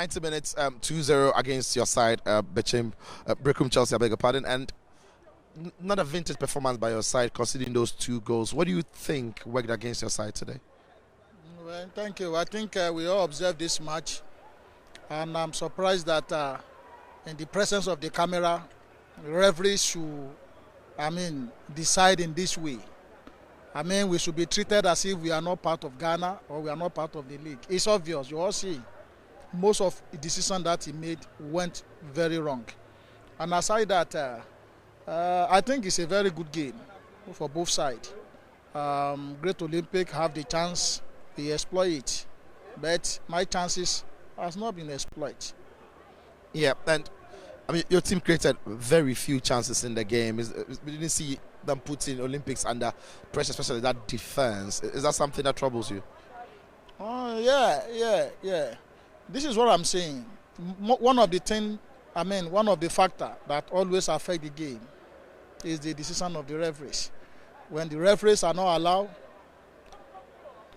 90 minutes, 2-0 against your side, Berekum Chelsea, I beg your pardon, and not a vintage performance by your side, considering those 2 goals. What do you think worked against your side today? Well, thank you. I think we all observed this match, and I'm surprised that in the presence of the camera, the referees should, decide in this way. We should be treated as if we are not part of Ghana or we are not part of the league. It's obvious. You all see, most of the decision that he made went very wrong. And aside that, I think it's a very good game for both sides. Great Olympic have the chance, they exploit it. But my chances has not been exploited. Yeah, and your team created very few chances in the game. We didn't see them putting Olympics under pressure, especially that defense. Is that something that troubles you? Yeah. This is what I'm saying. One of the factors that always affect the game is the decision of the referees. When the referees are not allowed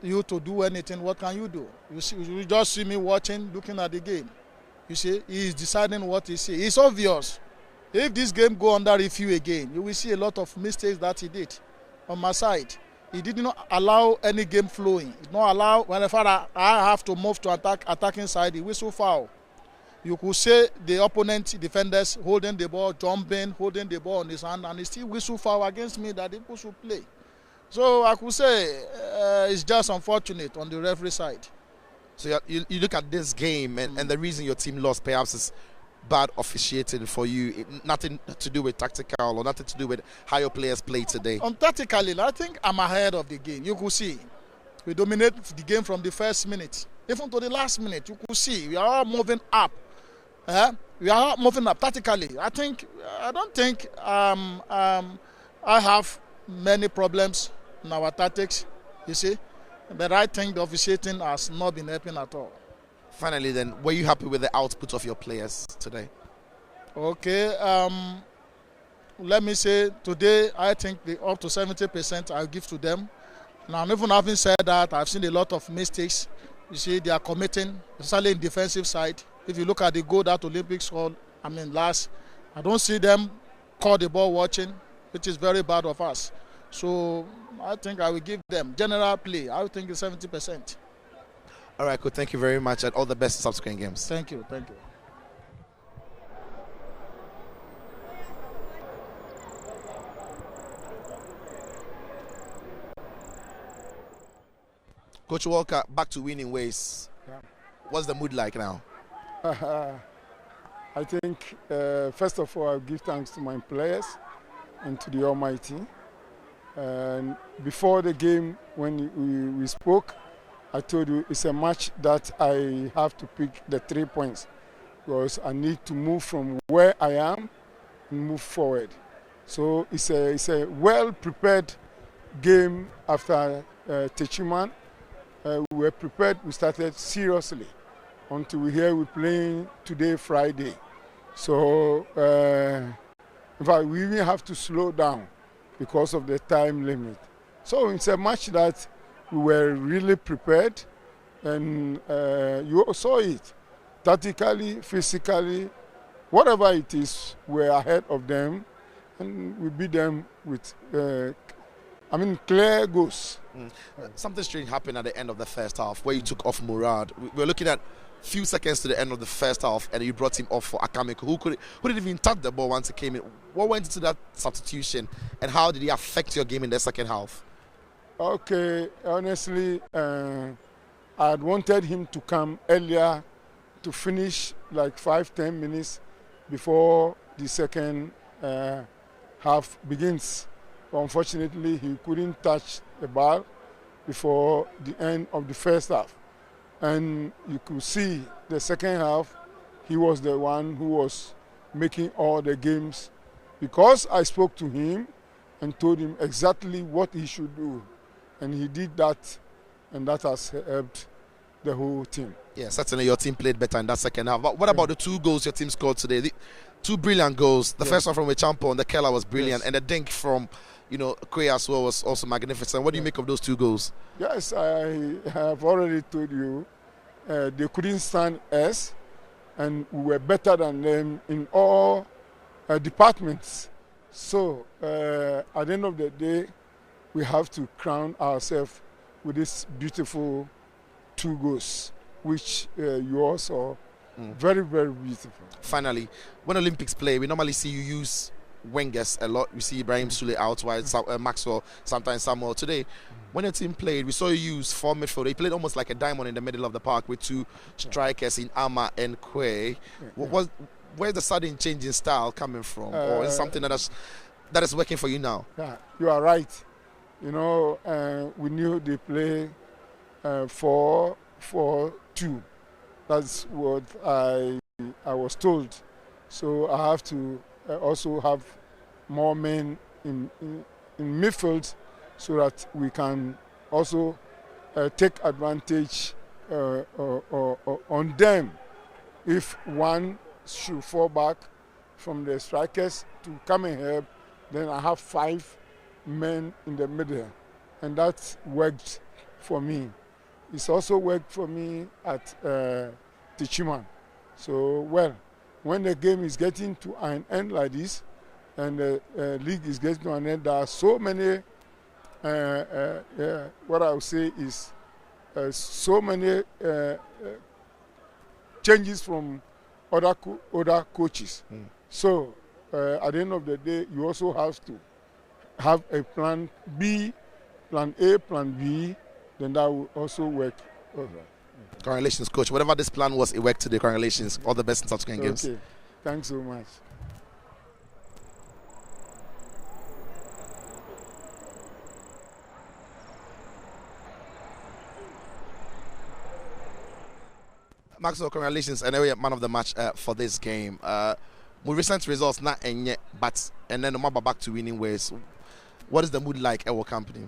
you to do anything, what can you do? You just see me watching, looking at the game. You see, he is deciding what he sees. It's obvious. If this game go under review again, you will see a lot of mistakes that he did on my side. He did not allow any game flowing. He did not allow, whenever I have to move to attacking side, he whistle foul. You could say the opponent defenders holding the ball, jumping, holding the ball on his hand, and he still whistle foul against me that people should play. So I could say it's just unfortunate on the referee side. So you look at this game and the reason your team lost perhaps is bad officiating for you. Nothing to do with tactical or nothing to do with how your players play today. Tactically, I think I'm ahead of the game. You could see we dominate the game from the first minute. Even to the last minute, you could see we are all moving up. We are all moving up tactically. I don't think I have many problems in our tactics, you see. But I think the officiating has not been helping at all. Finally then, were you happy with the output of your players today? Okay, let me say today I think up to 70% I'll give to them. Now, even having said that, I've seen a lot of mistakes. You see, they are committing, especially in defensive side. If you look at the goal that Olympics scored, last, I don't see them call the ball watching, which is very bad of us. So I think I will give them general play. I think it's 70%. All right, good. Thank you very much, and all the best in subsequent games. Thank you. Coach Walker, back to winning ways. Yeah. What's the mood like now? I think, first of all, I'll give thanks to my players and to the Almighty. And before the game, when we spoke, I told you it's a match that I have to pick the 3 points because I need to move from where I am and move forward. So it's a well-prepared game after Techiman. We were prepared, we started seriously until we're playing today, Friday. So, in fact, we even have to slow down because of the time limit. So it's a match that we were really prepared, and you saw it. Tactically, physically, whatever it is, we're ahead of them, and we beat them with, clear goals. Something strange happened at the end of the first half where you took off Murad. We're looking at few seconds to the end of the first half, and you brought him off for Akameko, who didn't even touch the ball once he came in. What went into that substitution, and how did he affect your game in the second half? Okay, honestly, I had wanted him to come earlier to finish like 5-10 minutes before the second half begins. But unfortunately, he couldn't touch the ball before the end of the first half. And you could see the second half, he was the one who was making all the games because I spoke to him and told him exactly what he should do. And he did that, and that has helped the whole team. Yeah, certainly your team played better in that second half. But what about the 2 goals your team scored today? The 2 brilliant goals. The first one from Wechampo and the Keller was brilliant, and the dink from Korea as well was also magnificent. What do you make of those 2 goals? Yes, I have already told you they couldn't stand us, and we were better than them in all departments. So at the end of the day, we have to crown ourselves with this beautiful 2 goals, which you all saw. Very, very beautiful. Finally, when Olympics play, we normally see you use wingers a lot. We see Ibrahim Sule out wide, Maxwell, sometimes Samuel. Today, when your team played, we saw you use 4 midfield. They played almost like a diamond in the middle of the park with 2 strikers in Ama and Kwe. Where's the sudden change in style coming from? Or is it something that is working for you now? Yeah, you are right. You know, we knew they play 4-4-2. That's what I was told. So I have to also have more men in midfield so that we can also take advantage on them. If one should fall back from the strikers to come and help, then I have 5 men in the middle, and that worked for me. It's also worked for me at Techiman. So, well, when the game is getting to an end like this, and the league is getting to an end, there are so many, what I would say is, so many changes from other coaches. So, at the end of the day, you also have to have a plan B, plan A, plan B, then that will also work. Congratulations, coach. Whatever this plan was, it worked today. Congratulations. All the best in subsequent games. Okay. Thanks so much. Maxwell, congratulations. Anyway, man of the match for this game. With recent results, not and yet, but and then back to winning ways. What is the mood like at our company?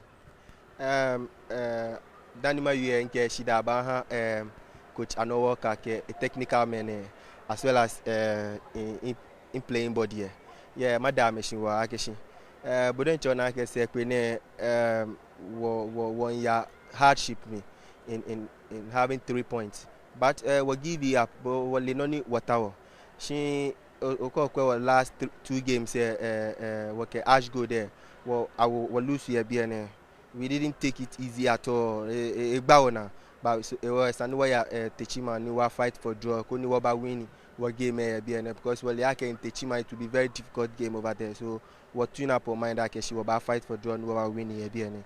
Danima yu nke shida ba coach Anowo Kake, a technical man as well as in playing body. Yeah, madam machine wa akeshi. But then Chona ke say kwene one ya hardship me in having 3 points. But we give you up, but we noni watawo. She okokwe last 2 games okay Ash go there. Well, I will lose here BN. We didn't take it easy at all. But it was another Techima ni wa fight for draw. Koni wa ba win wa game BN because well yake in Techima it will be very difficult game over there. So what tune up on mind that she will ba fight for draw and wa win here BN.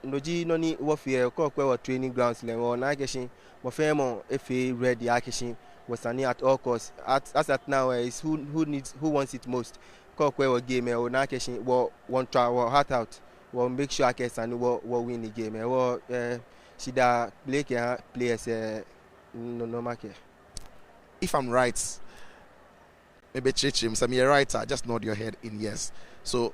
Noji noni wa fear ko wa training grounds le wa na keshi mo femo FA ready akeshi was at all costs. As at now is who wants it most. Kokwe wa game o na keshi wo one try wo heart out. We'll make sure I can win the game. Shida players no market. If I'm right, maybe Chichim, some you're right, just nod your head in yes. So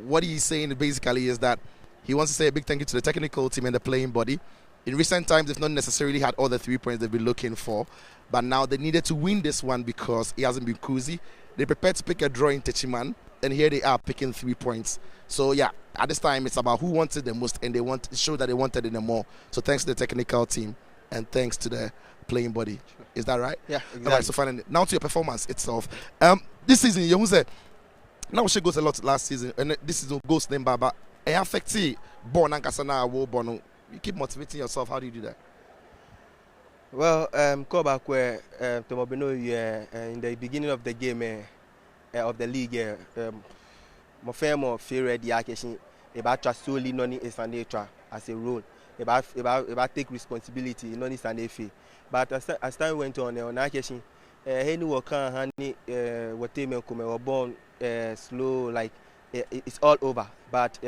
what he's saying basically is that he wants to say a big thank you to the technical team and the playing body. In recent times, they've not necessarily had all the 3 points they've been looking for, but now they needed to win this one because he hasn't been cozy. They prepared to pick a draw in Techiman, and here they are picking 3 points. So yeah, at this time it's about who wanted the most, and they want to show that they wanted it more. So thanks to the technical team and thanks to the playing body. Is that right? Yeah, exactly. All right, so finally, now to your performance itself. This season, you say now she goes a lot last season, and this season goes them by, but it affects you. Born and Kasana, Bono. You keep motivating yourself. How do you do that? Well, go back where Tomobino in the beginning of the game of the league. My family feel ready. About trust solely noni is an extra as a role. About take responsibility noni is an FA. But as time went on, on occasion, any worker honey what they make come born slow like it's all over. But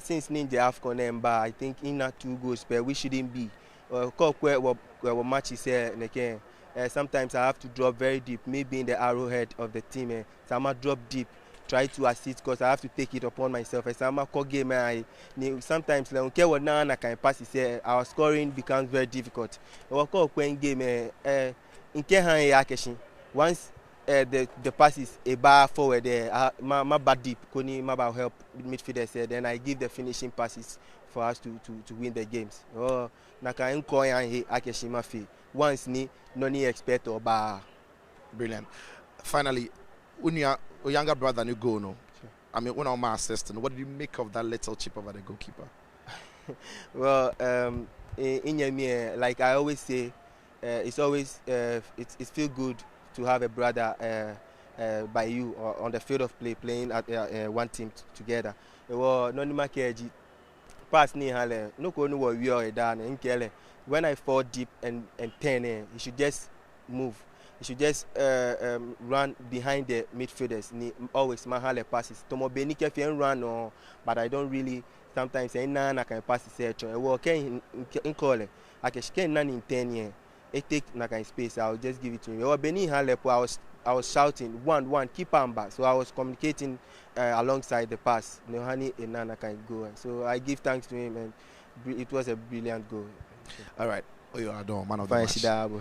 since Ninja Afcon Emba, I think in that 2 goals per we shouldn't be. Where matches again. Sometimes I have to drop very deep, maybe in the arrowhead of the team. So I might drop deep, try to assist because I have to take it upon myself. As I'm a core game, sometimes I don't care what I can pass. Our scoring becomes very difficult. Our core playing game, once the pass is a bar forward there, my bad deep, Koni, my help midfielders. Then I give the finishing passes for us to win the games. Oh, naka enko yan he akeshima fi. Once ni no ni expect or ba. Brilliant. Finally, when your younger brother and you go no. Sure. I mean, when I'm my assistant, what did you make of that little chip over the goalkeeper? Well, in Yemi, like I always say, it's always it's feel good to have a brother by you or on the field of play, playing at one team together. Well, no ni makeji pass ni hale no ko no we are down nkele. When I fall deep and turn, you should just move. You should just run behind the midfielders. Ni always mahale passes. Tomo beni kefi run no, but I don't really. Sometimes say na can pass the search. Well, can in call it. I can none in 10 years. It take na can space. I'll just give it to him. Well, Benny Halepo, I was shouting 1-1 keep on back. So I was communicating alongside the pass. No honey and nana can go. So I give thanks to him, and it was a brilliant goal. All right. Oh, you are done, man of the match.